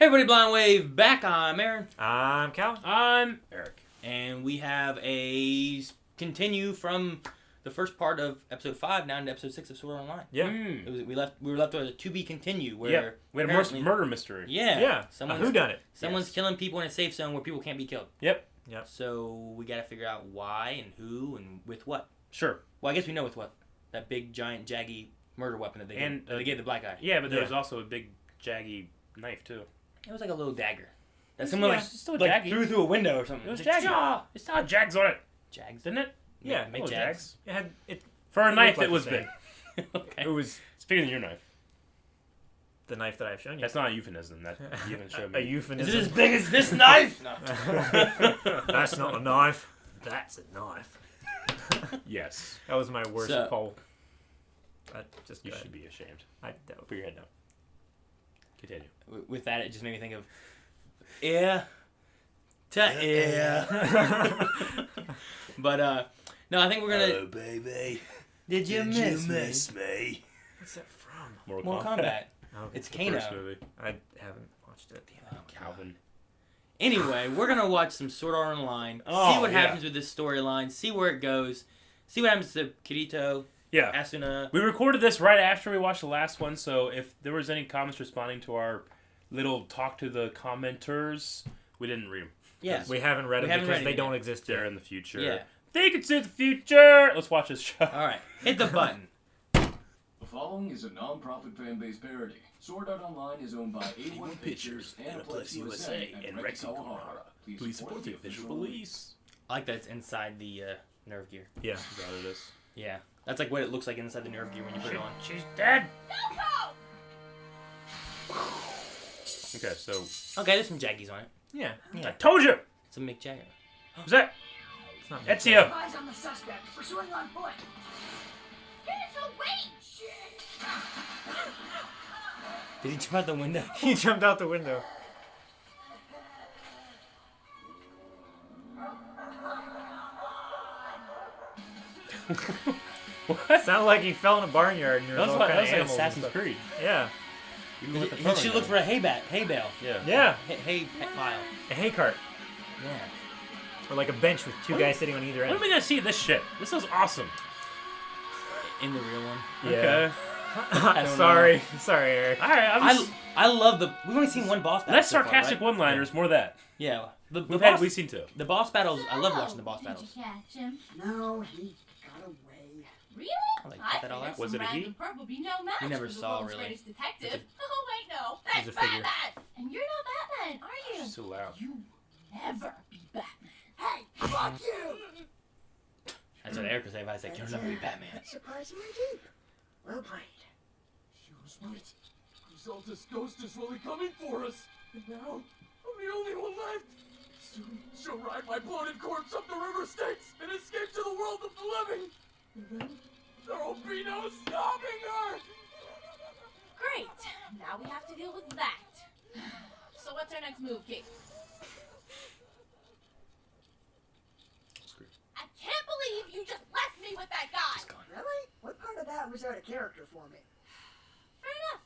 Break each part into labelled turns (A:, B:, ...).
A: Hey everybody, Blind Wave back. I'm Aaron.
B: I'm Cal.
C: I'm Eric.
A: And we have a continue from the first part of episode 5 down to episode 6 of Sword Art Online.
B: Yeah.
A: We were left with a to be continue where
C: we had a murder mystery.
A: Yeah.
B: Whodunit.
A: Someone's killing people in a safe zone where people can't be killed.
C: Yep.
A: So we got to figure out why and who and with what.
C: Sure.
A: Well, I guess we know with what. That big giant jaggy murder weapon that they gave the black guy.
C: Yeah, but there was also a big jaggy knife too.
A: It was like a little dagger. That someone
C: still
A: like threw through a window or something.
C: It was jaggy. It still had jags on it.
A: Jags,
C: didn't it?
A: Yeah, make jags.
C: For a knife, it was big.
A: Okay.
C: It was bigger than your knife.
B: The knife that I've shown you.
C: That's not a euphemism. That you haven't shown me.
B: A euphemism.
A: Is it as big as this knife? No.
B: That's not a knife. That's a knife.
C: Yes.
B: That was my worst poll.
C: You should be ashamed.
B: Put
C: your head down. Continue.
A: With that, it just made me think of ear to ear. But no, I think we're gonna.
D: Oh baby,
A: Did you
D: miss me?
B: What's that from?
A: Mortal Kombat.
B: Oh,
A: It's
C: The
A: Kano.
C: first movie.
B: I haven't watched it.
C: Calvin.
A: Anyway, we're gonna watch some Sword Art Online. See what happens with this storyline. See where it goes. See what happens to Kirito.
C: Yeah.
A: Asuna.
C: We recorded this right after we watched the last one, so if there was any comments responding to our little talk to the commenters, we didn't read them.
A: Yeah.
B: We haven't read it because they don't exist
C: They're
B: yet.
C: in the future.
A: Yeah.
C: They can see the future. Let's watch this show.
A: All right. Hit the button.
E: The following is a non-profit fan-based parody. Sword Art Online is owned by A1 Pictures, Aniplex USA, and Rex Kawahara. Please support the official release.
A: I like that it's inside the nerve gear.
B: Yeah.
C: Is that what it is?
A: Yeah. That's like what it looks like inside the nerve gear when you put it on.
C: She's dead. Okay, so
A: Okay, there's some Jaggies on it.
B: Yeah.
C: I told you.
A: It's a Mick Jagger.
C: Who's that?
B: It's not
C: Ezio.
F: Eyes on the suspect, pursuing on foot. It's a wait!
A: Did he jump out the window?
B: He jumped out the window.
C: What?
B: Sounded like he fell in a barnyard and there was all kind of
A: like
B: animals.
A: Assassin's
B: and stuff.
A: Creed.
B: Yeah.
C: Even with the
A: He
C: throwing
A: should
C: gun.
A: look for a hay bale.
C: Yeah.
B: Yeah.
A: Hay pile.
B: A hay cart.
A: Yeah.
B: Or like a bench with two guys sitting on either
C: When
B: end.
C: are we gonna see this shit? This is awesome.
A: In the real one.
B: Yeah.
A: I don't
B: Sorry, Eric.
C: All right.
A: I love the. We've only seen one boss battle.
C: Less
A: so far,
C: sarcastic
A: right?
C: one-liners, more of that.
A: Yeah.
C: We've seen two.
A: The boss battles. I love watching the boss
F: Did
A: battles.
F: you catch him?
G: No, he got away.
F: Really?
A: I like cut that all out.
C: Was it a he?
F: Perp would be no match
A: We never
F: for the
A: saw,
F: world's
A: really.
F: greatest detective. Oh wait, no,
B: He's
F: that's
B: a figure.
F: Batman, and you're not Batman, are you?
C: She's so loud.
F: You will never be Batman.
G: Hey, fuck you!
A: That's what Eric would say if I said, "You'll never be Batman."
G: Surprisingly deep. Well played.
E: She was right. Griselda's ghost is really coming for us. And now, I'm the only one left. Soon, she'll ride my bloated corpse up the river Styx and escape to the world of the living. And then, there will be no stopping her!
F: Great. Now we have to deal with that. So what's our next move, Kate? I can't believe you just left me with that guy.
G: Really? What part of that was out of character for me?
F: Fair enough.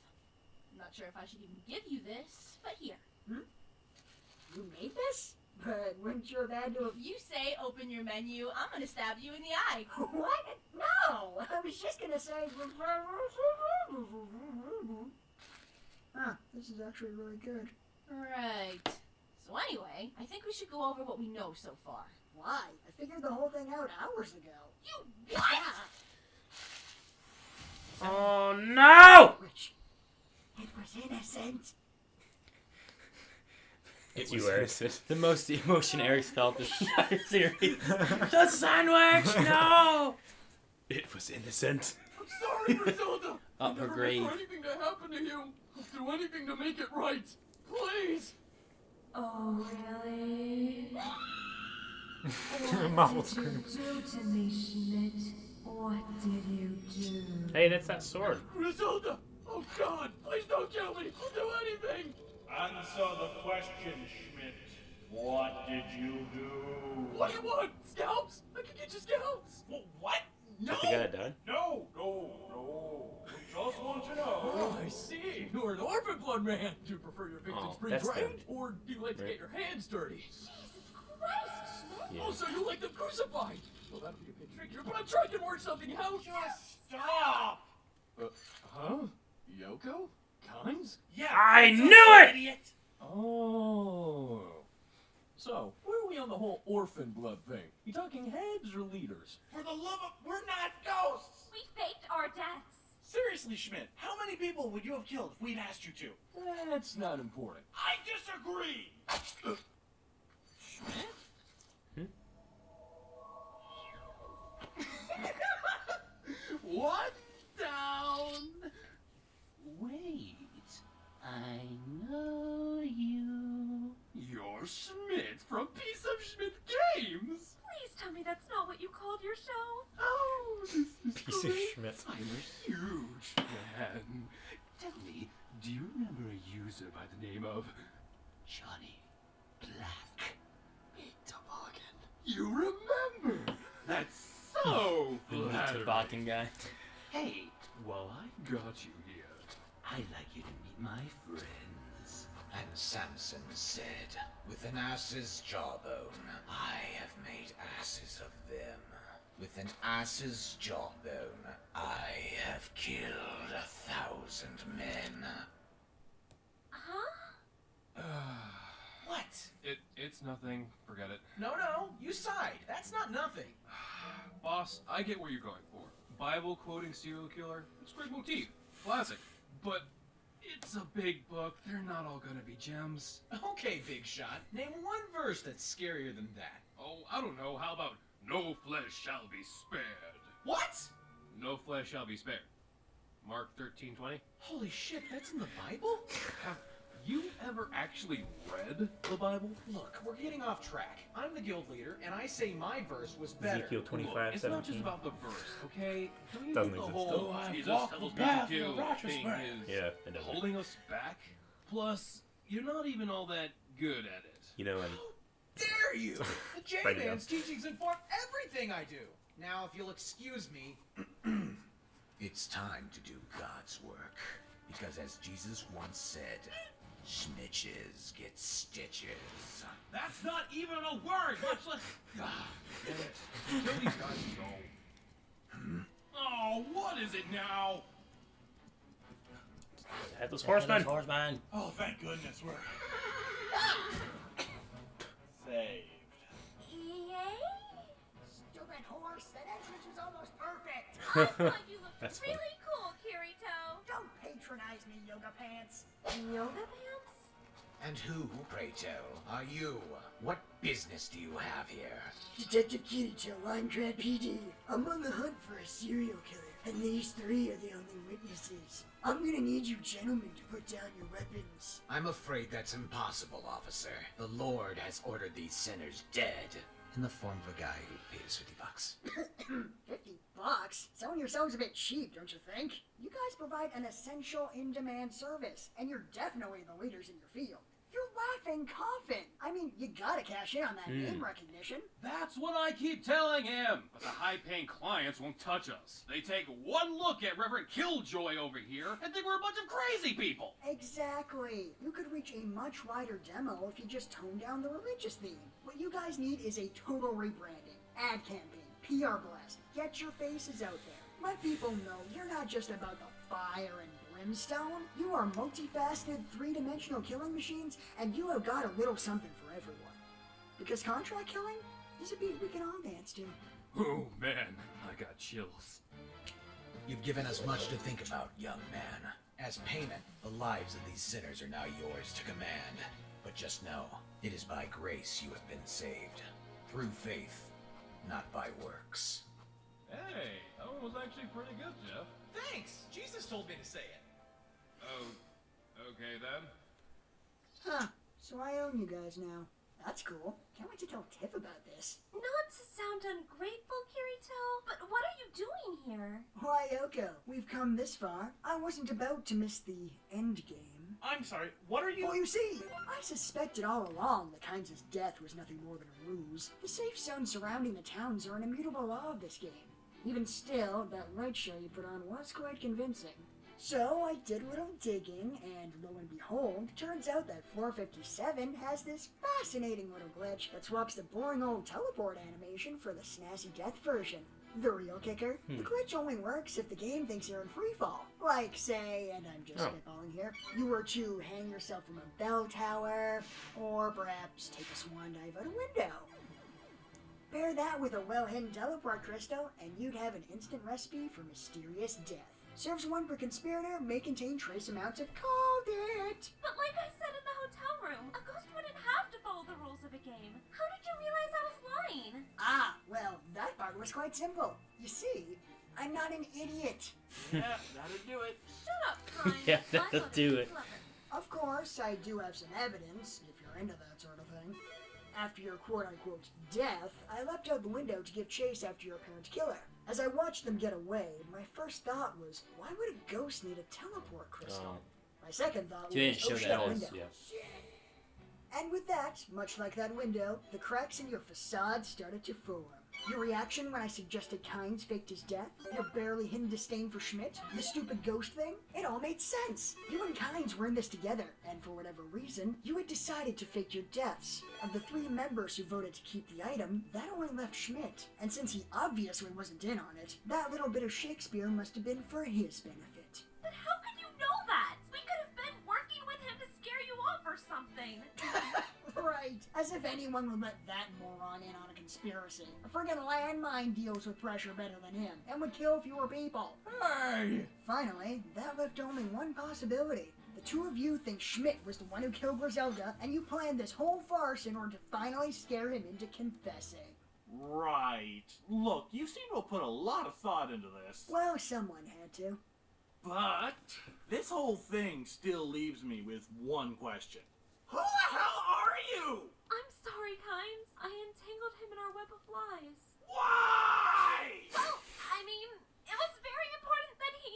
F: I'm not sure if I should even give you this, but here.
G: You made this? But wouldn't you have had to have...
F: If you say open your menu, I'm gonna stab you in the eye.
G: What? No! I was just gonna say... This is actually really good.
F: Right. So anyway, I think we should go over what we know so far.
G: Why? I figured the whole thing out hours ago.
F: You what?
C: Oh no!
G: Which... It was innocent.
C: It's you, Eric.
A: The most emotion Eric's felt this entire series. The sandwich, no.
C: It was innocent.
E: I'm sorry, Griselda!
A: Up her
E: Never
A: grave.
E: meant for anything to happen to you. I'll do anything to make it right. Please!
H: Oh, really?
B: Muffled
H: What did you
B: scream.
H: do to me, Schmidt? What did you do?
C: Hey, that's that sword.
E: Griselda! Oh God! Please don't kill me! I'll do anything!
I: Answer the question, Schmidt. What did you do?
E: What do you want? Scalps? I can get you scalps!
I: What? No!
C: The guy that died?
I: No! We just want want to know.
E: Oh, I see. You're an orphan blood man. Do you prefer your victims
C: Oh, that's
E: pre-drained,
C: them.
E: or do you like to
C: Right.
E: get your hands dirty?
F: Jesus Christ, Schmidt!
C: Yeah.
E: Oh, so you like them crucified? Well, that'll be a bit trickier, but I'm trying to work something out.
I: Just stop.
E: Huh? Yoko? Kynes?
I: Yeah.
C: I
I: that's
C: knew
I: all,
C: it!
I: Idiot.
E: Oh. So, where are we on the whole orphan blood thing? You talking heads or leaders?
I: For the love of, we're not ghosts.
F: We faked our deaths.
I: Seriously, Schmidt, how many people would you have killed if we'd asked you to?
E: That's not important.
I: I disagree.
E: What down? Wait, I know you. You're Schmidt from Piece of Schmidt Games.
F: Please tell me that's not what you called your show.
E: Oh, this is
B: Piece of
E: great.
B: Schmidt.
E: I'm a huge fan. Tell me, do you remember a user by the name of Johnny Black? Big Toboggan. You remember? That's so
A: The
E: flattering.
A: toboggan guy.
E: Hey, while I've got you here, I'd like you to meet my friends.
J: And Samson said, with an ass's jawbone, I have made asses of them. With an ass's jawbone, I have killed 1,000 men.
F: Huh?
J: What?
E: It's nothing. Forget it.
J: No, you sighed. That's not nothing.
E: Boss, I get where you're going for. Bible quoting serial killer, it's a great motif. Classic. But it's a big book. They're not all gonna be gems.
J: Okay, big shot. Name one verse that's scarier than that.
E: Oh, I don't know. How about no flesh shall be spared?
J: What?
E: No flesh shall be spared. Mark 13:20.
J: Holy shit, that's in the Bible?
E: Have you ever actually read the Bible?
J: Look, we're getting off track. I'm the guild leader, and I say my verse was better.
B: Ezekiel
E: Look,
B: 25,
E: it's not just
B: 17.
E: about the verse, okay? Don't you
B: Doesn't
E: think the
B: exist.
E: whole
A: Oh, I
E: Jesus
A: walk
E: tells
A: the
E: me to
A: path of
E: kill
A: righteous
E: thing
A: man.
E: is
B: Yeah, it doesn't.
E: holding us back? Plus, you're not even all that good at it.
B: You know, and
J: Dare you? The
B: Bring it
J: J-Man's teachings inform everything I do. Now, if you'll excuse me, it's time to do God's work. Because as Jesus once said, snitches get stitches.
I: That's not even a word, much less.
E: Damn it. Kill these guys and go.
I: Oh, what is it now?
C: Headless Horseman.
A: Horseman.
I: Oh, thank goodness we're saved.
F: Yay?
G: Stupid horse, that entrance was almost perfect.
F: I thought you looked
B: That's
F: really cool, Kirito.
G: Don't patronize me, Yoga Pants.
F: Yoga pants?
J: And who, pray tell, are you? What business do you have here?
G: Detective Kirito, Line Grad PD. I'm on the hunt for a serial killer, and these three are the only witnesses. I'm gonna need you gentlemen to put down your weapons.
J: I'm afraid that's impossible, officer. The Lord has ordered these sinners dead. In the form of a guy who paid us $50.
G: $50? Selling yourselves a bit cheap, don't you think? You guys provide an essential in-demand service, and you're definitely the leaders in your field. You're laughing coffin. I mean, you gotta cash in on that name recognition.
E: That's what I keep telling him. But the high-paying clients won't touch us. They take one look at Reverend Killjoy over here and think we're a bunch of crazy people.
G: Exactly. You could reach a much wider demo if you just tone down the religious theme. What you guys need is a total rebranding, ad campaign, PR blast. Get your faces out there. Let people know you're not just about the fire and brimstone. You are multifaceted, three-dimensional killing machines, and you have got a little something for everyone. Because contract killing is a beat we can all dance to.
E: Oh, man. I got chills.
J: You've given us much to think about, young man. As payment, the lives of these sinners are now yours to command. But just know, it is by grace you have been saved. Through faith, not by works.
E: Hey, that one was actually pretty good, Jeff.
J: Thanks! Jesus told me to say it.
E: Oh, okay then.
G: Huh. So I own you guys now. That's cool. Can't wait to tell Tiff about this.
F: Not to sound ungrateful, Kirito, but what are you doing here?
G: Why, Yoko, we've come this far. I wasn't about to miss the end game.
I: I'm sorry, what are you?
G: Well, you see, I suspected all along that Kynes' death was nothing more than a ruse. The safe zones surrounding the towns are an immutable law of this game. Even still, that light show you put on was quite convincing. So I did a little digging, and lo and behold, turns out that 457 has this fascinating little glitch that swaps the boring old teleport animation for the snazzy death version. The real kicker, the glitch only works if the game thinks you're in freefall. Like, say, and I'm just spitballing here, you were to hang yourself from a bell tower, or perhaps take a swan dive out a window. Pair that with a well-hidden teleport crystal, and you'd have an instant recipe for mysterious death. Serves 1 per conspirator, may contain trace amounts of called it.
F: But like I said in the hotel room, a ghost wouldn't have to follow the rules of a game. How did you realize I was lying?
G: Ah, well, that part was quite simple. You see, I'm not an idiot.
E: Yeah, that'll do it.
F: Shut up, Prime.
A: Yeah,
F: I
A: that'll
F: thought
A: do
F: was
A: it.
F: clever.
G: Of course, I do have some evidence, if you're into that sort of thing. After your quote-unquote death, I leapt out the window to give chase after your apparent killer. As I watched them get away, my first thought was, why would a ghost need a teleport crystal? My second thought
A: They
G: was,
A: didn't show
G: oh shit,
A: that.
G: a window.
C: Yeah.
G: And with that, much like that window, the cracks in your facade started to form. Your reaction when I suggested Kynes faked his death, your barely hidden disdain for Schmidt, the stupid ghost thing, it all made sense. You and Kynes were in this together, and for whatever reason, you had decided to fake your deaths. Of the 3 members who voted to keep the item, that only left Schmidt. And since he obviously wasn't in on it, that little bit of Shakespeare must have been for his benefit.
F: But how could you know that? We could have been working with him to scare you off or something.
G: Right, as if anyone would let that moron in on a conspiracy. A friggin' landmine deals with pressure better than him, and would kill fewer people.
E: Hey!
G: Finally, that left only one possibility. The 2 of you think Schmidt was the one who killed Griselda, and you planned this whole farce in order to finally scare him into confessing.
I: Right. Look, you seem to have put a lot of thought into this.
G: Well, someone had to.
I: But this whole thing still leaves me with one question. Who the hell are you?
F: I'm sorry, Kynes. I entangled him in our web of lies.
I: Why?
F: Well, I mean, it was very important that he...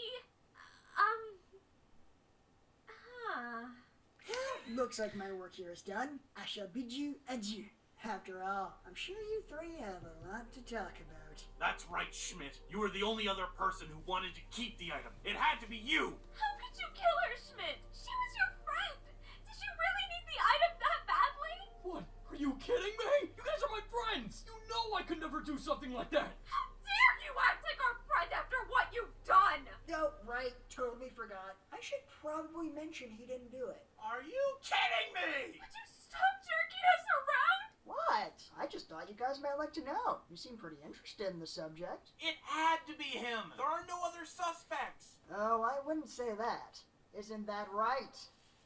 G: Looks like my work here is done. I shall bid you adieu. After all, I'm sure you 3 have a lot to talk about.
I: That's right, Schmidt. You were the only other person who wanted to keep the item. It had to be you.
F: How could you kill her, Schmidt? She was your friend. Did you really need the item that badly?
E: What? Are you kidding me? You guys are my friends! You know I could never do something like that!
F: How dare you act like our friend after what you've done?
G: Oh, right, totally forgot. I should probably mention he didn't do it.
I: Are you kidding me?
F: Would you stop jerking us around?
G: What? I just thought you guys might like to know. You seem pretty interested in the subject.
I: It had to be him. There are no other suspects.
G: Oh, I wouldn't say that. Isn't that right,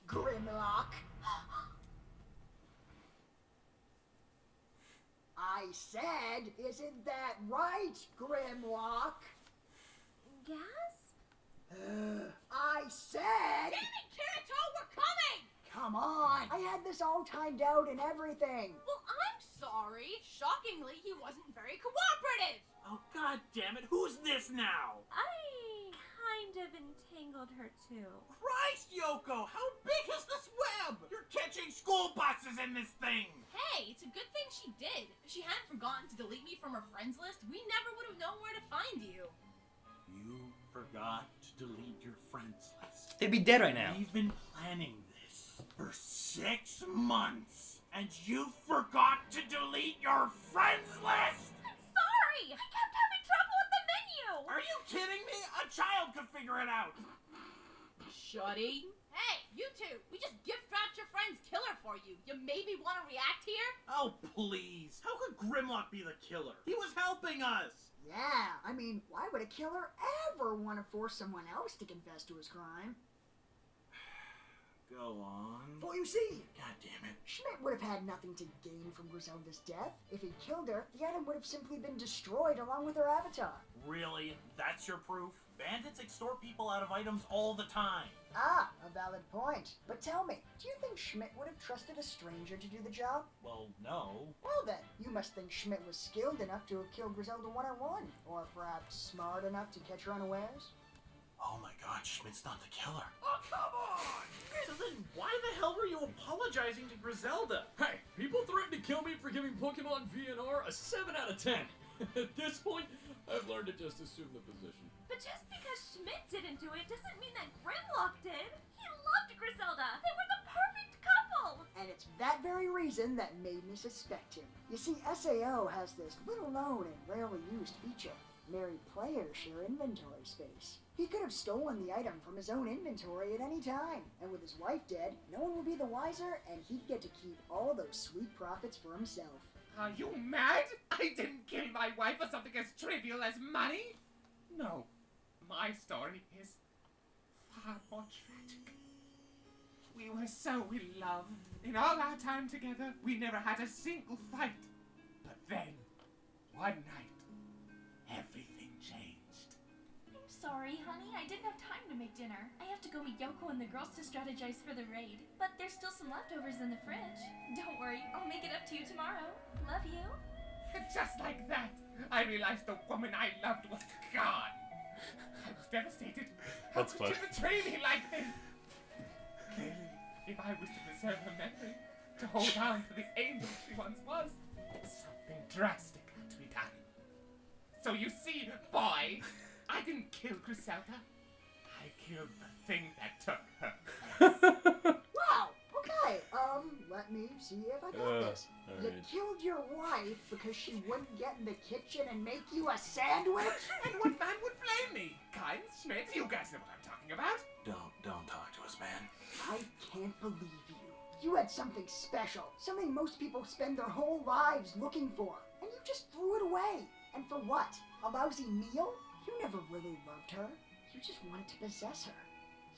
G: Grimlock? I said, isn't that right, Grimlock?
F: Gas?
G: I said...
F: Damn it, Kirito, we're coming!
G: Come on! I had this all timed out and everything.
F: Well, I'm sorry. Shockingly, he wasn't very cooperative.
I: Oh, god damn it. Who's this now?
F: I kind of entangled her, too.
I: Christ, Yoko. How big is this web? You're catching school buses in this thing.
F: Hey, it's a good thing she did. If she hadn't forgotten to delete me from her friends list, we never would have known where to find you.
I: You forgot to delete your friends list.
A: They'd be dead right now.
I: We've been planning this for 6 months, and you forgot to delete your friends list?
F: I'm sorry! I kept having trouble with the menu!
I: Are you kidding me? A child could figure it out.
F: Shuddy. Hey, you two! We just gift-wrapped your friend's killer for you. You maybe want to react here?
I: Oh, please. How could Grimlock be the killer? He was helping us.
G: Yeah, I mean, why would a killer ever want to force someone else to confess to his crime?
I: Go on.
G: Well, you see,
I: God damn it.
G: Schmidt would have had nothing to gain from Griselda's death. If he killed her, the item would have simply been destroyed along with her avatar.
I: Really? That's your proof? Bandits extort people out of items all the time.
G: Ah, a valid point. But tell me, do you think Schmidt would have trusted a stranger to do the job?
I: Well, no.
G: Well then, you must think Schmidt was skilled enough to have killed Griselda one-on-one, or perhaps smart enough to catch her unawares?
I: Oh my god, Schmidt's not the killer.
E: Oh, come on!
I: So then why the hell were you apologizing to Griselda?
E: Hey, people threaten to kill me for giving Pokemon VNR a 7 out of 10. At this point, I've learned to just assume the position.
F: But
H: But just because Schmidt didn't do it doesn't mean that Grimlock did. He loved Griselda. They were the perfect couple.
G: And it's that very reason that made me suspect him. You see, SAO has this little known and rarely used feature. Married players share inventory space. He could have stolen the item from his own inventory at any time, and with his wife dead, no one would be the wiser, and he'd get to keep all those sweet profits for himself.
I: Are you mad? I didn't kill my wife for something as trivial as money. No, my story is far more tragic. We were so in love. In all our time together, we never had a single fight. But then, one night, everything changed.
H: I'm sorry, honey. I didn't have time to make dinner. I have to go meet Yoko and the girls to strategize for the raid. But there's still some leftovers in the fridge. Don't worry, I'll make it up to you tomorrow. Love you.
I: Just like that, I realized the woman I loved was gone. I was devastated. How
C: That's
I: could
C: funny.
I: you betray me like this? Clearly, if I was to preserve her memory, to hold on to the angel she once was, something drastic had to be done. So you see, boy, I didn't kill Griselda. I killed the thing that took her.
G: Wow, okay, let me see if I got this. You
C: alright.
G: killed your wife because she wouldn't get in the kitchen and make you a sandwich?
I: And what man would blame me? Kind Schmidt, you guys know what I'm talking about.
J: Don't talk to us, man.
G: I can't believe you. You had something special, something most people spend their whole lives looking for, and you just threw it away. And for what? A lousy meal? You never really loved her. You just wanted to possess her.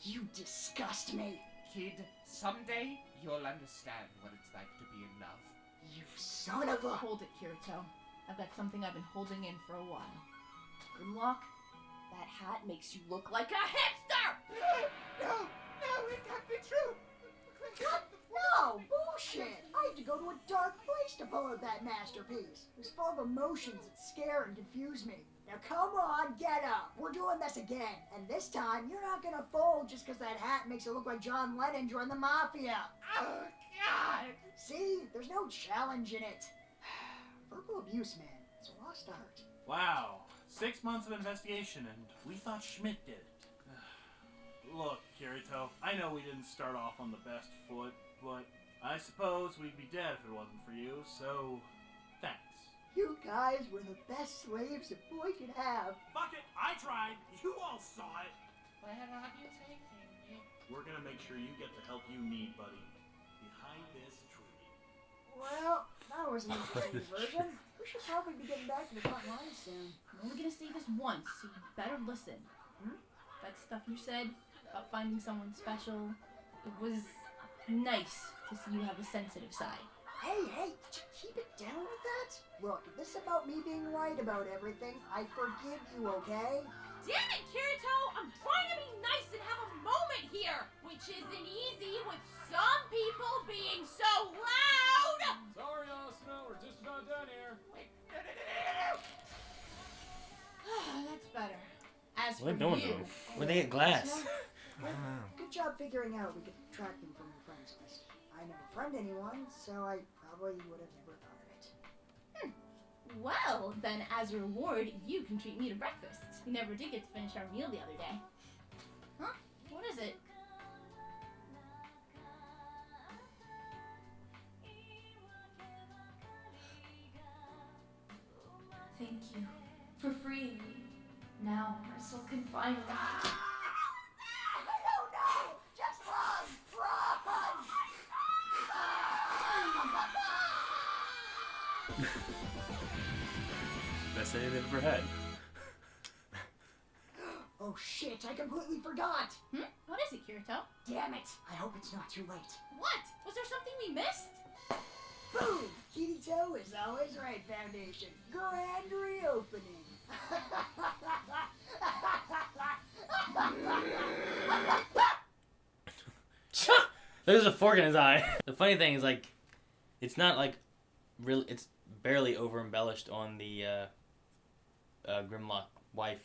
G: You disgust me.
I: Kid, someday you'll understand what it's like to be in love.
G: You son of a...
F: Hold it, Kirito. I've got something I've been holding in for a while. Grimlock, that hat makes you look like a hipster!
I: No, it can't be true.
G: What? No, bullshit! I had to go to a dark place to pull out that masterpiece. It was full of emotions that scare and confuse me. Now come on, get up. We're doing this again. And this time, you're not gonna fold just because that hat makes it look like John Lennon joined the Mafia.
I: Oh, God.
G: See? There's no challenge in it. Verbal abuse, man. It's a lost art.
K: Wow. 6 months of investigation, and we thought Schmidt did it. Look, Kirito, I know we didn't start off on the best foot, but I suppose we'd be dead if it wasn't for you, so thanks.
G: You guys were the best slaves a boy could have.
K: Fuck it, I tried. You all saw it.
I: Where are you taking me?
K: We're gonna make sure you get the help you need, buddy. Behind this tree.
G: Well, that was an interesting diversion. We should probably be getting back to the front lines soon.
F: I'm only gonna say this once, so you better listen. That stuff you said about finding someone special, it was nice to see you have a sensitive side.
G: Hey, keep it down with that. Look, if this is about me being right about everything, I forgive you, okay?
F: Damn it, Kirito! I'm trying to be nice and have a moment here, which isn't easy with some people being so loud!
E: Sorry, Asuna, we're just about done here.
I: Wait,
F: That's better. As
C: What
F: for
C: are they doing,
F: you,
C: though?
A: Where they get glass?
G: Good job figuring out we could track them from your friends list. I never friend anyone, so I probably would have never thought of it.
F: well, then as a reward, you can treat me to breakfast. We never did get to finish our meal the other day. Huh? What is it?
H: Thank you for freeing me. Now my soul can finally.
G: I don't know! Just run!
C: Best idea they've ever had.
G: Oh shit, I completely forgot!
F: What is it, Kirito?
G: Damn it! I hope it's not too late.
F: What? Was there something we missed?
G: Boom! Kirito is always right, Foundation. Grand reopening.
A: There's a fork in his eye. The funny thing is, like, it's not like really. It's barely over embellished on the Grimlock wife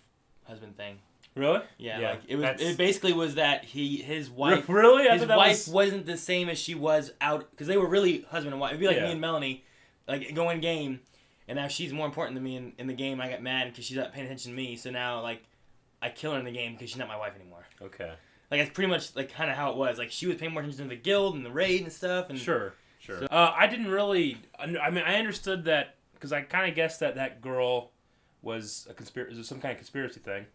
A: husband thing.
C: Really?
A: Yeah,
C: Yeah,
A: like it was.
C: that's-
A: It basically was that his wife.
C: Really? I
A: His
C: thought that
A: wife
C: was-
A: wasn't the same as she was out because they were really husband and wife. It'd be like
C: Yeah.
A: me and Melanie, like going game, and now she's more important than me in the game. I got mad because she's not paying attention to me. So now like I kill her in the game because she's not my wife anymore.
C: Okay.
A: Like, that's pretty much, like, kind of how it was. Like, she was paying more attention to the guild and the raid and stuff. And
C: Sure.
A: So-
C: I didn't really... I mean, I understood that, because I kind of guessed that girl was some kind of conspiracy thing.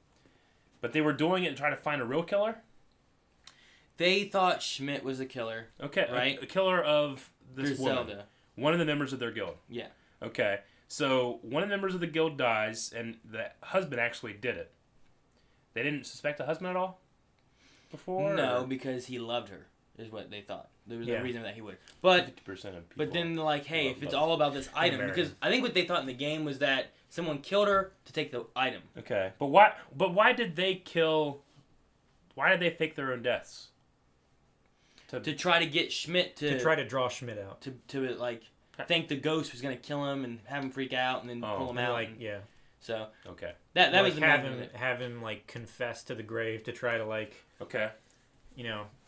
C: But they were doing it to try to find a real killer?
A: They thought Schmidt was a killer.
C: Okay.
A: Right?
C: A killer of this woman.
A: Griselda.
C: One of the members of their guild.
A: Yeah.
C: Okay. So, one of the members of the guild dies, and the husband actually did it. They didn't suspect the husband at all? Before?
A: No,
C: or?
A: because he loved her, is what they thought. There was no
C: Yeah.
A: reason that he would. But
C: 50% of people.
A: But then they're like, hey,
C: love
A: if it's
C: both.
A: all about this item,
C: marry
A: because
C: him.
A: I think what they thought in the game was that someone killed her to take the item.
C: Okay. But why did they kill... Why did they fake their own deaths?
A: To try to get Schmidt
L: To try to draw Schmidt out.
A: to like think the ghost was gonna kill him and have him freak out and then pull him out.
L: Like,
A: and-
L: yeah.
A: So
C: Okay.
A: that
L: Like,
A: was the
L: have
A: main
L: him
A: thing.
L: have him like confess to the grave to try to like
C: Okay.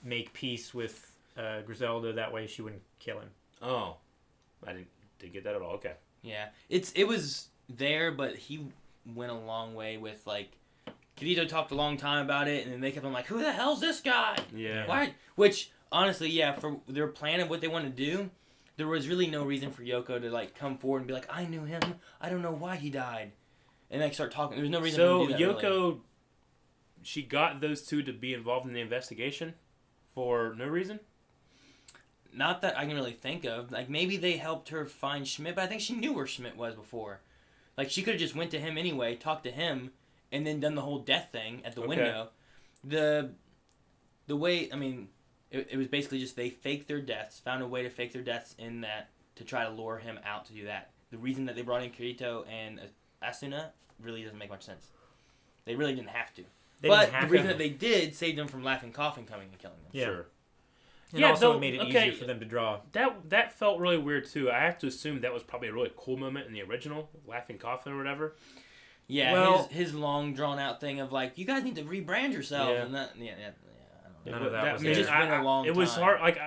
L: Make peace with Griselda. That way she wouldn't kill him.
C: Oh. I didn't get that at all. Okay.
A: Yeah, it was there, but he went a long way with like. Kirito talked a long time about it, and then they kept on like, "Who the hell's this guy?"
C: Yeah.
A: Why? Which honestly, yeah, for their plan of what they want to do, there was really no reason for Yoko to like come forward and be like, "I knew him. I don't know why he died," and like start talking. There was no reason.
C: So
A: for them to do that,
C: Yoko,
A: really.
C: she got those two to be involved in the investigation for no reason?
A: Not that I can really think of. Like maybe they helped her find Schmidt, but I think she knew where Schmidt was before. Like she could have just went to him anyway, talked to him, and then done the whole death thing at the window. The way, I mean, it was basically just they faked their deaths, found a way to fake their deaths in that to try to lure him out to do that. The reason that they brought in Kirito and Asuna really doesn't make much sense. They really didn't have to. But the reason that they did saved them from Laughing Coffin coming and killing them.
L: Yeah.
C: Sure.
L: And also it made it easier for them to draw.
C: That felt really weird too. I have to assume that was probably a really cool moment in the original Laughing Coffin or whatever.
A: Yeah,
L: well,
A: his long drawn out thing of like, you guys need to rebrand yourselves.
C: Yeah.
A: And that, I don't know.
L: None of that was
A: it just went a long time.
C: It was hard. Like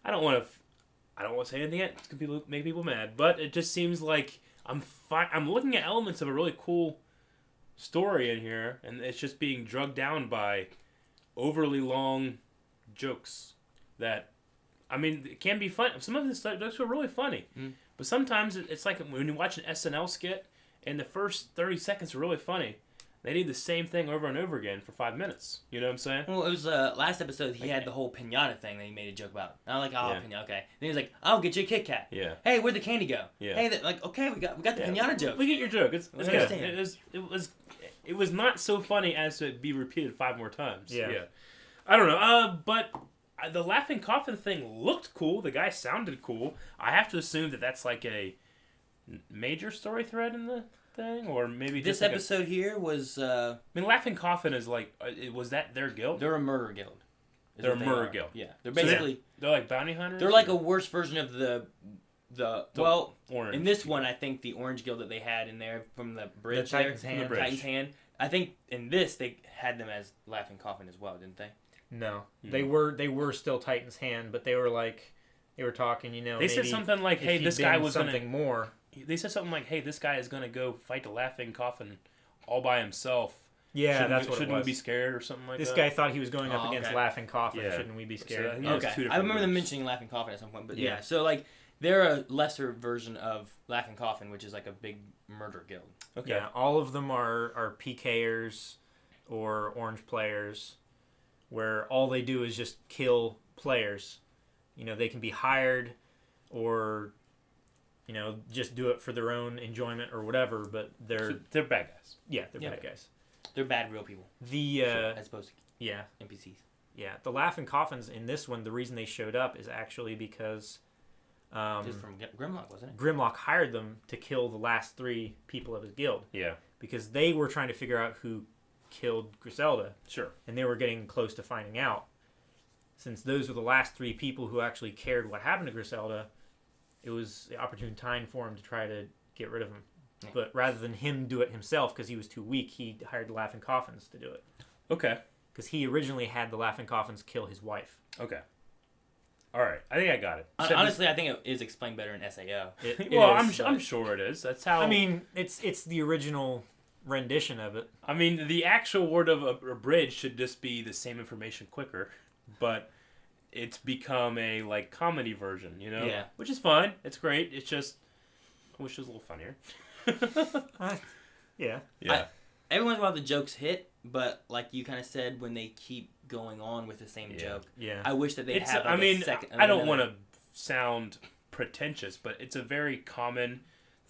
C: I don't want to say anything that could make people mad, but it just seems like I'm looking at elements of a really cool story in here, and it's just being drugged down by overly long jokes that, I mean, it can be fun. Some of the jokes were really funny, but sometimes it's like when you watch an SNL skit and the first 30 seconds are really funny. They did the same thing over and over again for 5 minutes. You know what I'm saying?
A: Well, it was last episode. He had the whole pinata thing that he made a joke about. And I'm like, pinata, okay. Then he was like, I'll get you a Kit Kat.
C: Yeah.
A: Hey, where'd the candy go?
C: Yeah.
A: Hey, like, okay, we got the pinata joke.
C: We get your joke. It's
A: We
C: good.
A: understand.
C: It was not so funny as to be repeated 5 more times.
L: Yeah.
C: I don't know. But the Laughing Coffin thing looked cool. The guy sounded cool. I have to assume that that's like a major story thread in the thing, or maybe
A: this
C: just like
A: episode here was.
C: I mean, Laughing Coffin is like, was that their guild?
A: They're a murder guild.
C: They're a murder guild.
A: Yeah, they're basically
C: they're like bounty hunters.
A: They're like a worse version of the well,
C: orange.
A: in this one, I think the orange guild that they had in there from the bridge,
L: Titan's
A: there,
L: Hand.
A: from the Titan's Hand. I think in this they had them as Laughing Coffin as well, didn't they?
L: No, they were still Titan's Hand, but they were talking.
C: They said something like, "Hey, this guy was
L: something
C: gonna."
L: More.
C: They said something like, "Hey, this guy is gonna go fight the Laughing Coffin all by himself."
L: Yeah, that's what it was.
C: Shouldn't we be scared or something like
L: this
C: that?
L: This guy thought he was going up against
A: okay.
L: Laughing Coffin.
C: Yeah.
L: Shouldn't we be scared?
C: So,
A: Okay, I remember them mentioning Laughing Coffin at some point, but yeah. So like they're a lesser version of Laughing Coffin, which is like a big murder guild.
C: Okay.
L: Yeah, all of them are PKers or orange players, where all they do is just kill players. You know, they can be hired or, you know, just do it for their own enjoyment or whatever, but they're
C: bad guys.
L: Yeah, they're bad guys.
A: They're bad real people.
L: As
A: opposed to NPCs.
L: Yeah, the Laughing Coffins in this one, the reason they showed up is actually because
A: just from Grimlock, wasn't it?
L: Grimlock hired them to kill the last 3 people of his guild.
C: Yeah.
L: Because they were trying to figure out who killed Griselda.
C: Sure.
L: And they were getting close to finding out. Since those were the last 3 people who actually cared what happened to Griselda, it was the opportune time for him to try to get rid of him. Yeah. But rather than him do it himself because he was too weak, he hired the Laughing Coffins to do it.
C: Okay.
L: Because he originally had the Laughing Coffins kill his wife.
C: Okay. All right, I think I got it.
A: Honestly, I think it is explained better in SAO.
C: Well, I'm sure it is. That's how.
L: I mean, it's the original rendition of it.
C: I mean, the actual word of abridged should just be the same information quicker, but it's become a like comedy version, you know?
A: Yeah.
C: Which is fine. It's great. It's just I wish it was a little funnier.
L: Yeah.
C: Yeah.
A: Every once in a while the jokes hit, but like you kind of said, when they keep going on with the same joke,
L: Yeah.
A: I wish that they
C: It's,
A: have. Like,
C: I mean,
A: a second,
C: I don't want to sound pretentious, but it's a very common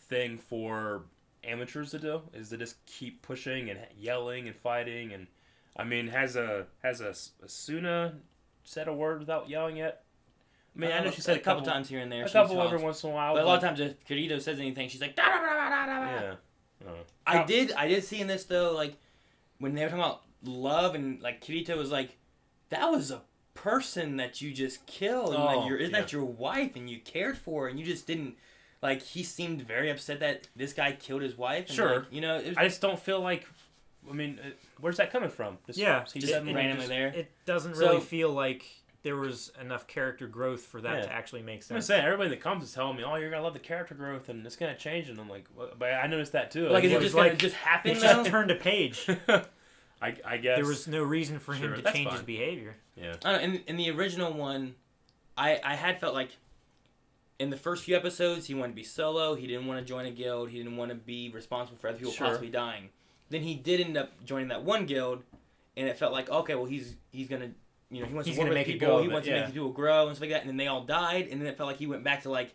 C: thing for amateurs to do, is to just keep pushing and yelling and fighting. And I mean, has Asuna said a word without yelling yet? I mean, I know she said
A: a couple times here and there.
C: A
A: she
C: couple
A: talks.
C: every once in a while.
A: But a lot of times, if Kirito says anything, she's like, "Da, da, da, da, da, da."
C: Yeah.
A: I did see in this though, like when they were talking about love, and like Kirito was like, "That was a person that you just killed. And, like, isn't that your wife? And you cared for her, and you just didn't." Like, he seemed very upset that this guy killed his wife. And,
C: Sure.
A: like, you know,
C: I just don't feel like. I mean, where's that coming from?
A: Just randomly there.
L: It doesn't really feel like there was enough character growth for that to actually make sense.
C: I'm saying everybody that comes is telling me, "Oh, you're gonna love the character growth, and it's gonna change." And I'm like, well, but I noticed that too.
A: Like, is it just like
L: just
A: happen?
L: It just turned a page.
C: I guess
L: there was no reason for him to change his behavior.
C: Yeah.
A: I don't know, in the original one, I had felt like in the first few episodes he wanted to be solo. He didn't want to join a guild. He didn't want to be responsible for other people possibly dying. Then he did end up joining that one guild, and it felt like, okay, well he's gonna, you know, he wants to work with people. He wants to make the people grow and stuff like that. And then they all died, and then it felt like he went back to like,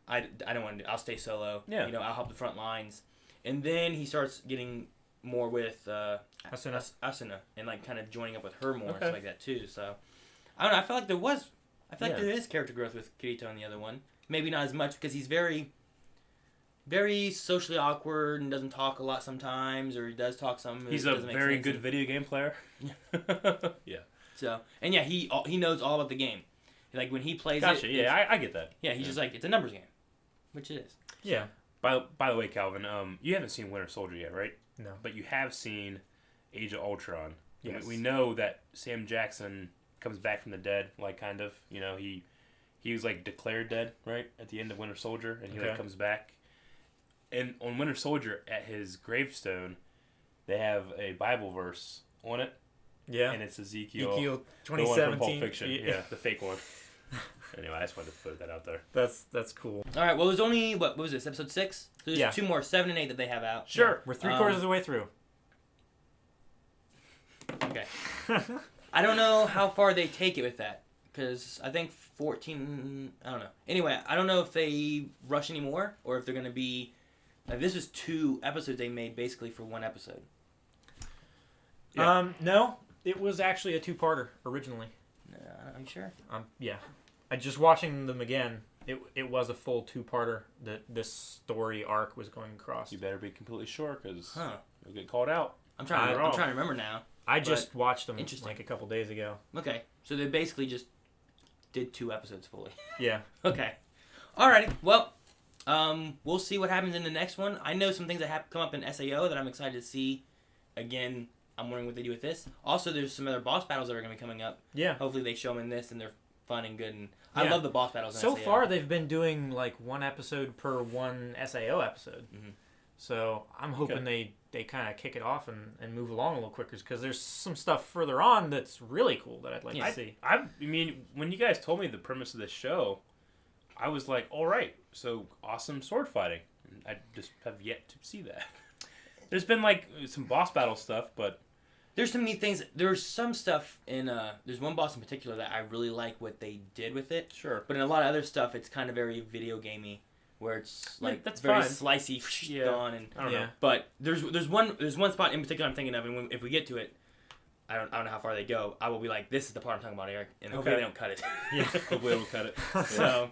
A: I don't want to. I'll stay solo.
C: Yeah.
A: You know, I'll help the front lines. And then he starts getting more with Asuna and like kind of joining up with her more and stuff like that too. So I don't know. I feel like there is character growth with Kirito in the other one. Maybe not as much because he's very, very socially awkward and doesn't talk a lot sometimes, or he does talk some.
C: He's a very good video game player. Yeah.
A: So and he knows all about the game. Like when he plays
C: Gotcha.
A: it.
C: I get that.
A: Yeah, he's just like, it's a numbers game, which it is.
L: Yeah.
C: By the way, Calvin, you haven't seen Winter Soldier yet, right?
L: No.
C: But you have seen Age of Ultron.
L: Yes.
C: We know that Sam Jackson comes back from the dead, like kind of. You know, he was like declared dead, right, at the end of Winter Soldier, and he like comes back. And on Winter Soldier, at his gravestone, they have a Bible verse on it.
L: Yeah.
C: And it's Ezekiel
L: 2017.
C: The one from Pulp Fiction. Yeah, the fake one. Anyway, I just wanted to put that out there.
L: That's cool.
A: All right. Well, there's only what was this, episode 6? So there's 2 more, 7 and 8 that they have out.
C: Sure.
L: Yeah, we're 3/4 of the way through.
A: Okay. I don't know how far they take it with that, because I think 14. I don't know. Anyway, I don't know if they rush anymore or if they're gonna be. This was 2 episodes they made basically for 1 episode.
L: Yeah. No, it was actually a 2-parter originally.
A: Are you sure?
L: Yeah. I just watching them again. It was a full 2-parter that this story arc was going across.
C: You better be completely sure, because you'll get called out.
A: I'm trying to remember now.
L: I just watched them
A: like
L: a couple days ago.
A: Okay, so they basically just did 2 episodes fully.
L: Yeah.
A: Okay. Alrighty. Well, we'll see what happens in the next one. I know some things that have come up in SAO that I'm excited to see. Again, I'm wondering what they do with this. Also, there's some other boss battles that are going to be coming up.
L: Yeah.
A: Hopefully they show them in this and they're fun and good. And I love the boss battles in
L: So
A: SAO.
L: far, they've been doing like 1 episode per 1 SAO episode.
A: Mm-hmm.
L: So I'm hoping they kind of kick it off and move along a little quicker, because there's some stuff further on that's really cool that I'd like to see.
C: I mean, when you guys told me the premise of this show, I was like, all right, so awesome sword fighting. I just have yet to see that. There's been like some boss battle stuff, but
A: there's some neat things. There's some stuff in there's one boss in particular that I really like what they did with it.
C: Sure.
A: But in a lot of other stuff, it's kind of very video gamey, where it's like
C: that's
A: very
C: fine.
A: slicey gone. And
C: I don't know.
A: But there's one spot in particular I'm thinking of, and if we get to it, I don't know how far they go. I will be like, this is the part I'm talking about, Eric, and hopefully they don't cut it.
C: Yeah, hopefully they don't cut it.
A: So.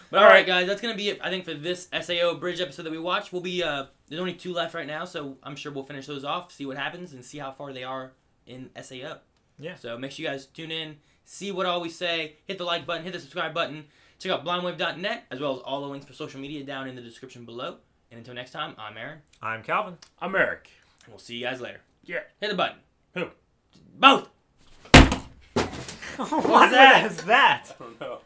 A: But all right, guys, that's gonna be it. I think for this SAO Bridge episode that we watched, we'll be there's only 2 left right now, so I'm sure we'll finish those off, see what happens, and see how far they are in SAO.
L: Yeah.
A: So make sure you guys tune in, see what I always say, hit the like button, hit the subscribe button, check out blindwave.net, as well as all the links for social media down in the description below. And until next time, I'm Aaron.
L: I'm Calvin.
C: I'm Eric.
A: And we'll see you guys later.
C: Yeah.
A: Hit the button.
C: Who?
A: Both.
L: What was that?
C: I don't know.